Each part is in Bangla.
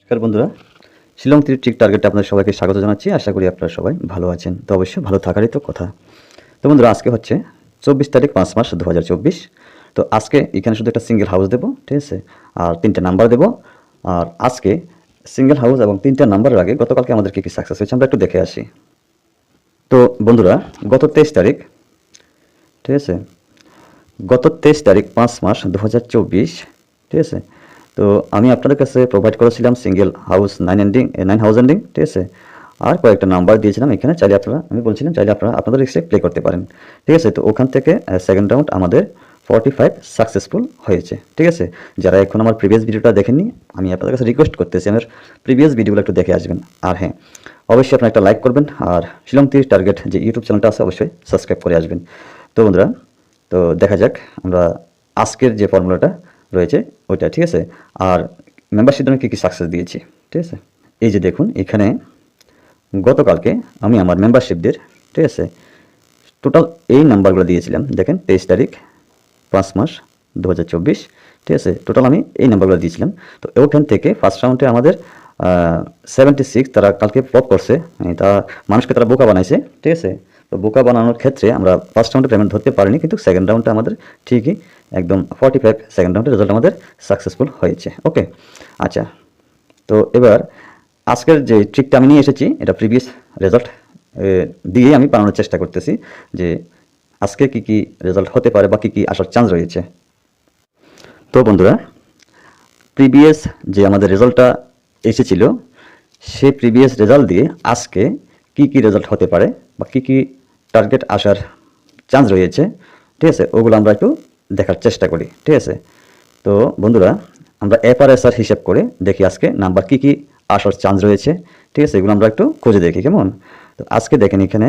নমস্কার বন্ধুরা, শিলং ট্রিক টার্গেটে আপনাদের সবাইকে স্বাগত জানাচ্ছি। আশা করি আপনারা সবাই ভালো আছেন। তো অবশ্যই ভালো থাকারই তো কথা। তো বন্ধুরা, আজকে হচ্ছে 24 তারিখ 5 মাস 2024। তো আজকে এখানে শুধু একটা সিঙ্গেল হাউস দেবো, ঠিক আছে, আর 3টে নাম্বার দেবো। আর আজকে সিঙ্গেল হাউস এবং 3টে নাম্বারের আগে গতকালকে আমাদের কী কী সাকসেস হয়েছে আমরা একটু দেখে আসি। তো বন্ধুরা, গত 23 তারিখ, ঠিক আছে, গত 23 তারিখ 5 মাস 2024, ঠিক আছে। তো আমি আপনাদের কাছে প্রোভাইড করেছিলাম সিঙ্গেল হাউস 9 হাউস এন্ডিং, ঠিক আছে, আর কয়েকটা নাম্বার দিয়েছিলাম এখানে। চাইলে আপনারা, আমি বলছিলাম চাইলে আপনারা আপনাদের রিস্কে প্লে করতে পারেন, ঠিক আছে। তো ওখান থেকে সেকেন্ড রাউন্ড আমাদের 45 সাকসেসফুল হয়েছে, ঠিক আছে। যারা এখন আমার প্রিভিয়াস ভিডিওটা দেখেননি, আমি আপনাদের কাছে রিকোয়েস্ট করতেছি আমার প্রিভিয়াস ভিডিওগুলো একটু দেখে আসবেন। আর হ্যাঁ, অবশ্যই আপনারা একটা লাইক করবেন, আর শিলং টার্গেট যে ইউটিউব চ্যানেলটা আছে অবশ্যই সাবস্ক্রাইব করে আসবেন। তো বন্ধুরা, তো দেখা যাক আমরা আজকের যে ফর্মুলাটা রয়েছে ওইটা, ঠিক আছে। আর মেম্বারশিপ জন্য কী কী সাকসেস দিয়েছি, ঠিক আছে। এই যে দেখুন, এখানে গতকালকে আমি আমার মেম্বারশিপদের, ঠিক আছে, টোটাল এই নাম্বারগুলো দিয়েছিলাম। দেখেন 23 তারিখ 5 মাস 2024, ঠিক আছে, টোটাল আমি এই নাম্বারগুলো দিয়েছিলাম। তো ওখান থেকে ফার্স্ট রাউন্ডে আমাদের 76 তারা কালকে পপ করছে, তা মানুষকে তারা বোকা বানাইছে, ঠিক আছে। তো বোকা বানানোর ক্ষেত্রে আমরা ফার্স্ট রাউন্ডে পেমেন্ট ধরতে পারিনি, কিন্তু সেকেন্ড রাউন্ডে আমাদের ঠিকই একদম 45 সেকেন্ড রাউন্ডের রেজাল্ট আমাদের সাকসেসফুল হয়েছে। ওকে, আচ্ছা। তো এবার আজকের যে ট্রিকটা আমি নিয়ে এসেছি, এটা প্রিভিয়াস রেজাল্ট দিয়ে আমি বানানোর চেষ্টা করতেছি যে আজকে কি কি রেজাল্ট হতে পারে বা কী কী আসার চান্স রয়েছে। তো বন্ধুরা, প্রিভিয়াস যে আমাদের রেজাল্টটা এসেছিল, সেই প্রিভিয়াস রেজাল্ট দিয়ে আজকে কি কি রেজাল্ট হতে পারে বা কী কী টার্গেট আসার চান্স রয়েছে, ঠিক আছে, ওগুলো আমরা একটু দেখার চেষ্টা করি, ঠিক আছে। তো বন্ধুরা, আমরা এফআরএসআর হিসাব করে দেখি আজকে নাম্বার কি কি আসার চান্স রয়েছে, ঠিক আছে, এগুলো আমরা একটু খুঁজে দেখি কেমন। তো আজকে দেখেন এখানে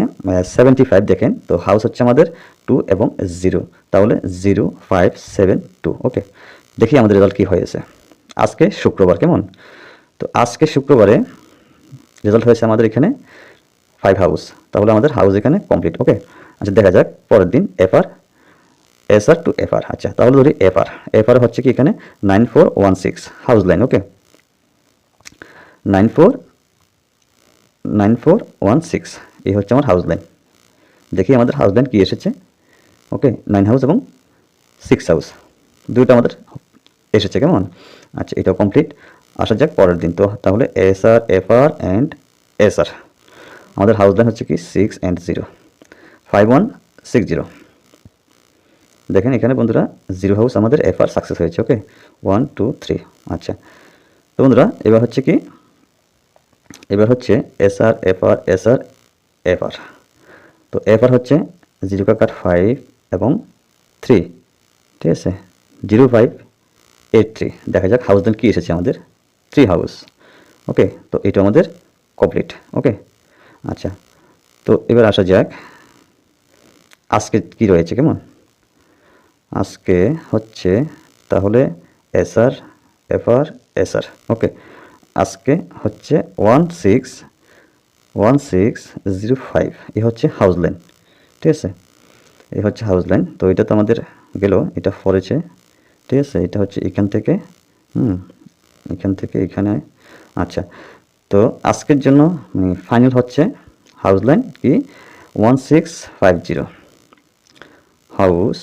75 দেখেন, তো হাউস হচ্ছে আমাদের 2 এবং 0, তাহলে 0572। ওকে, দেখি আমাদের রেজাল্ট কী হয়েছে আজকে শুক্রবার, কেমন। তো আজকে শুক্রবারে রেজাল্ট হয়েছে আমাদের এখানে 5 হাউস, তাহলে আমাদের হাউস এখানে কমপ্লিট। ওকে, আচ্ছা, দেখা যাক পরের দিন এফআর এসআর টু এফআর। আচ্ছা, তাহলে ধরি এফআর হচ্ছে কি এখানে 9416 হাউস লাইন। ওকে, 9416 এই হচ্ছে আমার হাউস লাইন। দেখি আমাদের হাউস লাইন কী এসেছে। ওকে, 9 হাউস এবং 6 হাউস দুটো আমাদের এসেছে, কেমন। আচ্ছা, এটাও কমপ্লিট। আসা যাক পরের দিন। তো তাহলে এসআর এফআর অ্যান্ড এসআর আমাদের হাউস লাইন হচ্ছে কি 6 and 0, 5160। দেখেন এখানে বন্ধুরা 0 হাউস আমাদের এফআর সাকসেস হয়েছে। ওকে, 1 2 3। আচ্ছা, তো বন্ধুরা এবার হচ্ছে কি, এবার হচ্ছে এসআর এফআর এসআর এফআর। তো এফআর হচ্ছে 0 কাকার 5 এবং 3, ঠিক আছে, 0583। দেখা যাক হাউস লাইন কী এসেছে আমাদের 3 হাউস। ওকে, তো এটা আমাদের কমপ্লিট। ওকে, আচ্ছা, তো এবার আসা যাক আজকে কি রয়েছে, কেমন। আজকে হচ্ছে তাহলে এসআর এফআর এসআর। ওকে, আজকে হচ্ছে 1605 এই হচ্ছে হাউস লাইন, ঠিক আছে, এই হচ্ছে হাউস লাইন। তো এটা তো আমাদের গেল, এটা ফরেছে, ঠিক আছে, এটা হচ্ছে এখান থেকে এখান থেকে এখানে। আচ্ছা, তো আজকের জন্য ফাইনাল হচ্ছে হাউস লাইন কি 1650 হাউস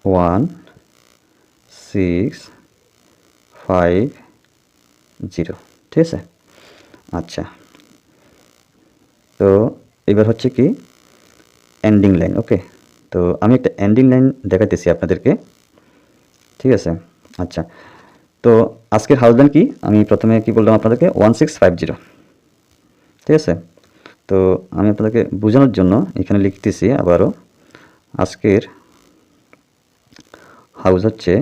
1650, ঠিক আছে। আচ্ছা, তো এবার হচ্ছে কি এন্ডিং লাইন। ওকে, তো আমি একটা এন্ডিং লাইন দেখাইতেছি আপনাদেরকে, ঠিক আছে। আচ্ছা, তো আজকের হাউস লাইন কি, আমি প্রথমে কি বললাম আপনাদেরকে 1650, ঠিক আছে। তো আমি আপনাদেরকে বোঝানোর জন্য এখানে লিখতেছি আবারও, আজকের হাউস হচ্ছে,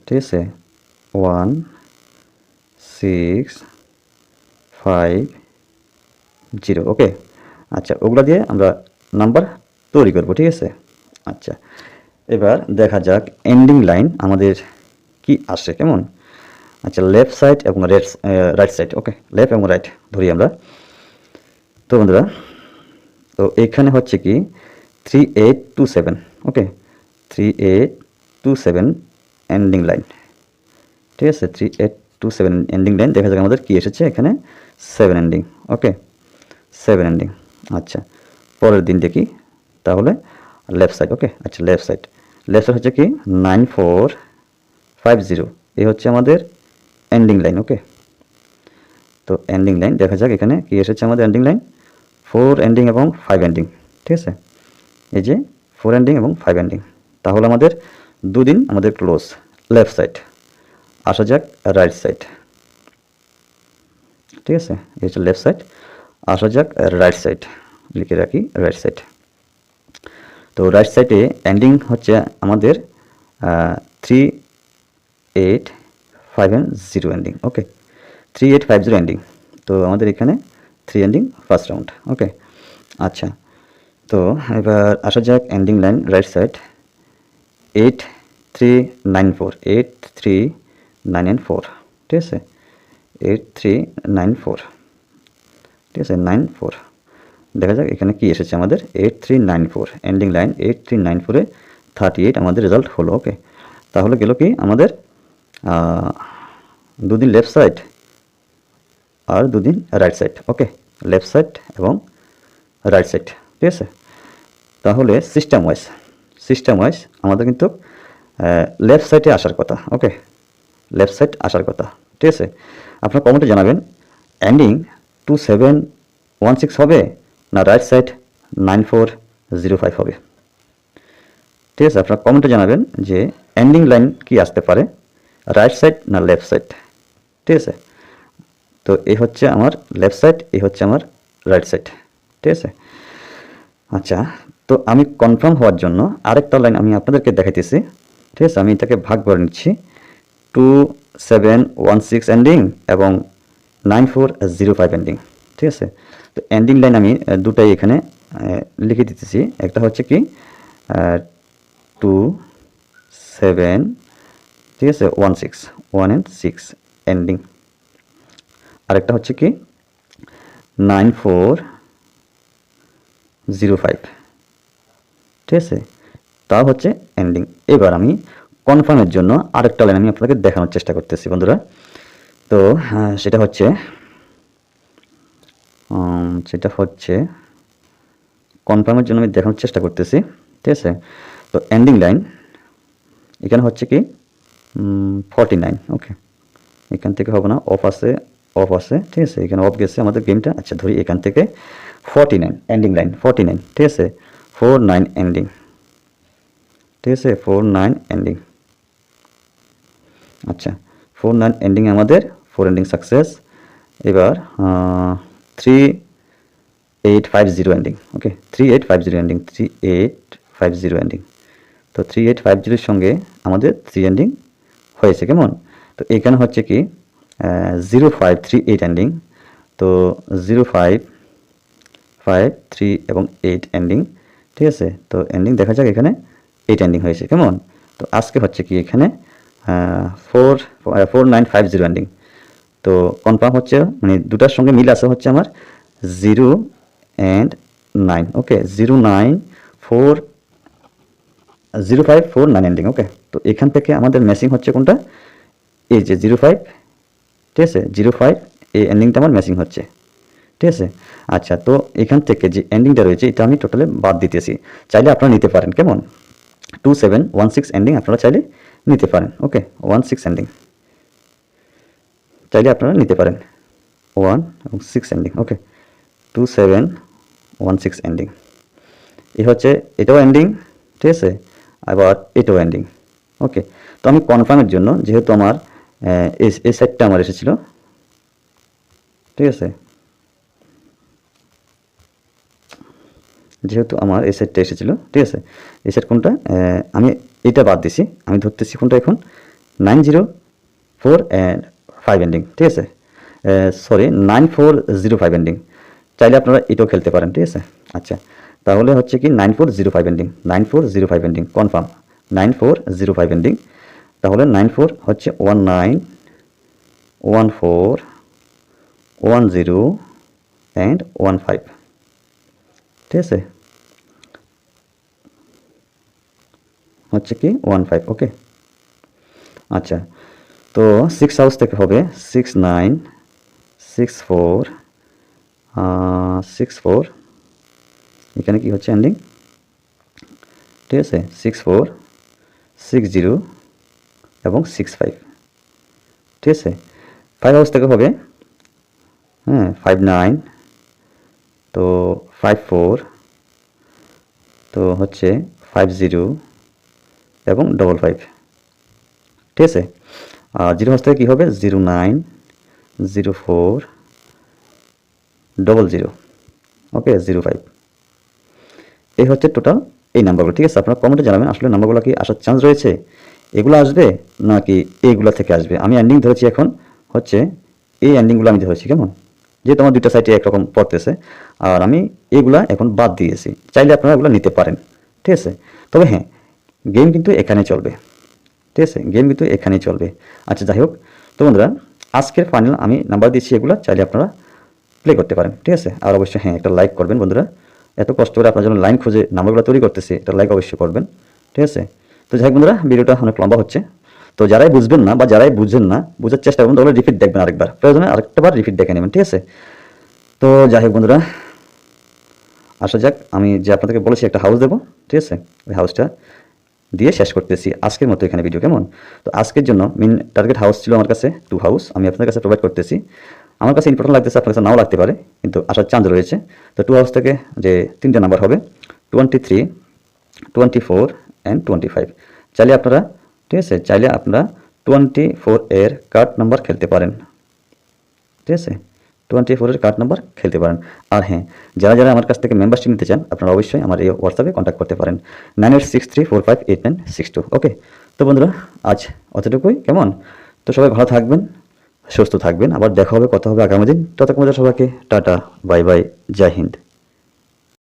ঠিক আছে, 1650। ওকে, আচ্ছা, ওগুলো দিয়ে আমরা নাম্বার তৈরি করব, ঠিক আছে। আচ্ছা, এবার দেখা যাক এন্ডিং লাইন আমাদের কি আসে, কেমন। আচ্ছা, লেফট সাইড এবং রাইট সাইড। ওকে, লেফট এবং রাইট ধরি আমরা। তো বন্ধুরা, তো এখানে হচ্ছে কি 3827, ওকে 3827 এন্ডিং লাইন, ঠিক আছে 3827 এন্ডিং লাইন। দেখা যাক আমাদের কি এসেছে এখানে 7 এন্ডিং, ওকে 7 এন্ডিং। আচ্ছা পরের দিন দেখি তাহলে লেফট সাইড, ওকে আচ্ছা লেফট সাইড হচ্ছে কি 9450, এই হচ্ছে আমাদের এন্ডিং লাইন, ওকে। তো এন্ডিং লাইন দেখা যাক এখানে কি এসেছে আমাদের এন্ডিং লাইন 4 এন্ডিং এবং 5 এন্ডিং, ঠিক আছে এই যে 4 এন্ডিং এবং 5 এন্ডিং। তাহলে আমাদের দুদিন আমাদের ক্লোজ। লেফট সাইড, আসা যাক রাইট সাইড, ঠিক আছে এই হচ্ছে লেফট সাইড। আসা যাক রাইট সাইড, লিখে রাখি রাইট সাইড। তো রাইট সাইডে এন্ডিং হচ্ছে আমাদের 3850 এন্ডিং, ওকে 3850 এন্ডিং। তো আমাদের এখানে 3 এন্ডিং ফার্স্ট রাউন্ড, ওকে আচ্ছা। তো এবার আসা যাক এন্ডিং লাইন রাইট সাইড 8394, ঠিক আছে 8394, ঠিক আছে 94। দেখা যাক এখানে কি এসেছে আমাদের 8394 এন্ডিং লাইন 8394 এ 38 আমাদের রেজাল্ট হলো, ওকে। তাহলে গেল কি আমাদের দুদিন লেফট সাইড আর দুদিন রাইট সাইড, ওকে লেফট সাইড এবং রাইট সাইড, ঠিক আছে। তাহলে সিস্টেম ওয়াইজ আমাদের কিন্তু লেফট সাইডে আসার কথা, ওকে লেফট সাইড আসার কথা, ঠিক আছে। আপনারা কমেন্টে জানাবেন এন্ডিং 2716 হবে না রাইট সাইড 9405 হবে, ঠিক আছে। আপনারা কমেন্টে জানাবেন যে এন্ডিং লাইন কি আসতে পারে রাইট সাইড না লেফট সাইড, ঠিক আছে। তো এই হচ্ছে আমার লেফট সাইড, এই হচ্ছে আমার রাইট সাইড, ঠিক আছে। আচ্ছা তো আমি কনফার্ম হওয়ার জন্য আরেকটা লাইন আমি আপনাদেরকে দেখাইতেছি, ঠিক আছে। আমি এটাকে ভাগ করে নিচ্ছি 2716 এন্ডিং এবং 9405 এন্ডিং, ঠিক আছে। তো এন্ডিং লাইন আমি দুটাই এখানে লিখে দিতেছি। একটা হচ্ছে কি 27, ঠিক আছে 16 1 and 6 এন্ডিং, আরেকটা হচ্ছে কি 9405, ঠিক আছে তাও হচ্ছে এন্ডিং। এবার আমি কনফার্মের জন্য আরেকটা লাইন আমি আপনাদের দেখানোর চেষ্টা করতেছি বন্ধুরা। তো সেটা হচ্ছে কনফার্মের জন্য আমি দেখানোর চেষ্টা করতেছি, ঠিক আছে। তো এন্ডিং লাইন এখানে হচ্ছে কি 49, ওকে এখান থেকে হবে না, অফ আছে, ঠিক আছে এখানে অফ গেছে আমাদের গেমটা। আচ্ছা ধরি এখান থেকে 49 এন্ডিং লাইন 49, ঠিক আছে 49 এন্ডিং, ঠিক আছে 49 এন্ডিং। আচ্ছা 49 এন্ডিং আমাদের 4 এন্ডিং সাকসেস। এবার 3850 এন্ডিং, ওকে 3850 এন্ডিং 3850 এন্ডিং। তো 3850 এর সঙ্গে আমাদের 3 এন্ডিং হয়েছে কেমন। তো এখানে হচ্ছে কি 0538 এন্ডিং, তো 0553 এবং 8 এন্ডিং, ঠিক আছে। তো এন্ডিং দেখা যাক এখানে 8 এন্ডিং হয়েছে কেমন। তো আজকে হচ্ছে কি এখানে 4950 এন্ডিং। তো কনফার্ম হচ্ছে মানে দুটার সঙ্গে মিল আছে হচ্ছে আমার 0 and 9, ওকে 0549 এন্ডিং, ওকে। তো এখান থেকে আমাদের ম্যাচিং হচ্ছে কোনটা এই যে 05, ঠিক আছে 05 এই এন্ডিংটা আমার ম্যাচিং হচ্ছে, ঠিক আছে। আচ্ছা তো এখান থেকে যে এন্ডিংটা রয়েছে এটা আমি টোটালে বাদ দিতেছি, চাইলে আপনারা নিতে পারেন কেমন 2716 এন্ডিং আপনারা চাইলে নিতে পারেন, ওকে 16 এন্ডিং চাইলে আপনারা নিতে পারেন 1 এবং 6 এন্ডিং, ওকে 2716 এন্ডিং। এই হচ্ছে এটাও এন্ডিং, ঠিক আছে আবার এটাও এন্ডিং, ওকে। তো আমি কনফার্মের জন্য যেহেতু আমার এই সাইডটা আমার এসেছিল, ঠিক আছে যেহেতু আমার এই সাইডটা এসেছিল, ঠিক আছে এই সাইড কোনটা আমি এটা বাদ দিছি, আমি ধরতেছি কোনটা এখন 904 এন্ডিং, ঠিক আছে সরি 9405 এন্ডিং। চাইলে আপনারা এটাও খেলতে পারেন, ঠিক আছে। আচ্ছা তাহলে হচ্ছে কি 9405 এন্ডিং 9405 এন্ডিং কনফার্ম 9405 এন্ডিং। তাহলে 94 হচ্ছে 19 14 10 and 15, ঠিক আছে হচ্ছে কি 15, ওকে। আচ্ছা, তো 6 হাউস থেকে হবে 69 64 64, এখানে কি হচ্ছে এন্ডিং, ঠিক আছে, 64 60 এবং 65, ঠিক আছে। 5 হাউস থেকে হবে 59, তো 54, তো হচ্ছে 50 এবং 55, ঠিক আছে। আর 0 হাউস থেকে কী হবে 09 04 00, ওকে 05। এই হচ্ছে টোটাল এই নাম্বারগুলো, ঠিক আছে। আপনারা কমেন্টে জানাবেন আসলে নাম্বারগুলো কি আসার চান্স রয়েছে, এগুলো আসবে নাকি এইগুলো থেকে আসবে। আমি এন্ডিং ধরেছি, এখন হচ্ছে এই এন্ডিংগুলো আমি ধরেছি, কেমন, যেহেতু আমার দুইটা সাইটে একরকম পড়তেছে, আর আমি এইগুলা এখন বাদ দিয়েছি। চাইলে আপনারা এগুলো নিতে পারেন, ঠিক আছে। তবে হ্যাঁ, গেম কিন্তু এখানে চলবে, ঠিক আছে, গেম কিন্তু এখানেই চলবে। আচ্ছা, যাই হোক, তো বন্ধুরা আজকের ফাইনাল আমি নাম্বার দিচ্ছি, এগুলো চাইলে আপনারা প্লে করতে পারেন, ঠিক আছে। আর অবশ্যই হ্যাঁ, একটা লাইক করবেন বন্ধুরা, এত কষ্ট করে আপনার জন্য লাইন খুঁজে নাম্বারগুলো তৈরি করতেছি, একটা লাইক অবশ্যই করবেন, ঠিক আছে। তো যাই হোক বন্ধুরা, ভিডিওটা অনেক লম্বা হচ্ছে, তো যারাই বুঝবেন না বা যারাই বুঝেন না, বোঝার চেষ্টা করুন, তাহলে রিপিট দেখবেন আরেকবার, প্রয়োজনে আরেকটাবার রিপিট দেখে নেবেন, ঠিক আছে। তো যাই হোক বন্ধুরা, আসা যাক, আমি যে আপনাদেরকে বলেছি একটা হাউস দেবো, ঠিক আছে, ওই হাউসটা দিয়ে শেষ করতেছি আজকের মতো এখানে ভিডিও, কেমন। তো আজকের জন্য মেন টার্গেট হাউস ছিল আমার কাছে 2 হাউস, আমি আপনাদের কাছে প্রোভাইড করতেছি। আমার কাছে ইম্পর্টেন্ট লাগতেছে, আপনার কাছে নাও লাগতে পারে, কিন্তু আসার চান্স রয়েছে। তো 2 হাউস থেকে যে 3টে নাম্বার হবে 23 24 অ্যান্ড 25। চাইলে আপনারা, ঠিক আছে, চাইলে আপনারা 24 এর কার্ড নাম্বার খেলতে পারেন, ঠিক আছে, 24 এর কার্ড নাম্বার খেলতে পারেন। আর হ্যাঁ, যারা যারা আমার কাছ থেকে মেম্বারশিপ নিতে চান, আপনারা অবশ্যই আমার এই হোয়াটসঅ্যাপে কন্ট্যাক্ট করতে পারেন 9863458962, ওকে। তো বন্ধুরা আজ অতটুকুই, কেমন। তো সবাই ভালো থাকবেন, সুস্থ থাকবেন, আবার দেখা হবে, কথা হবে আগামী দিন। ততক্ষণ সবাইকে টাটা, বাই বাই, জয় হিন্দ।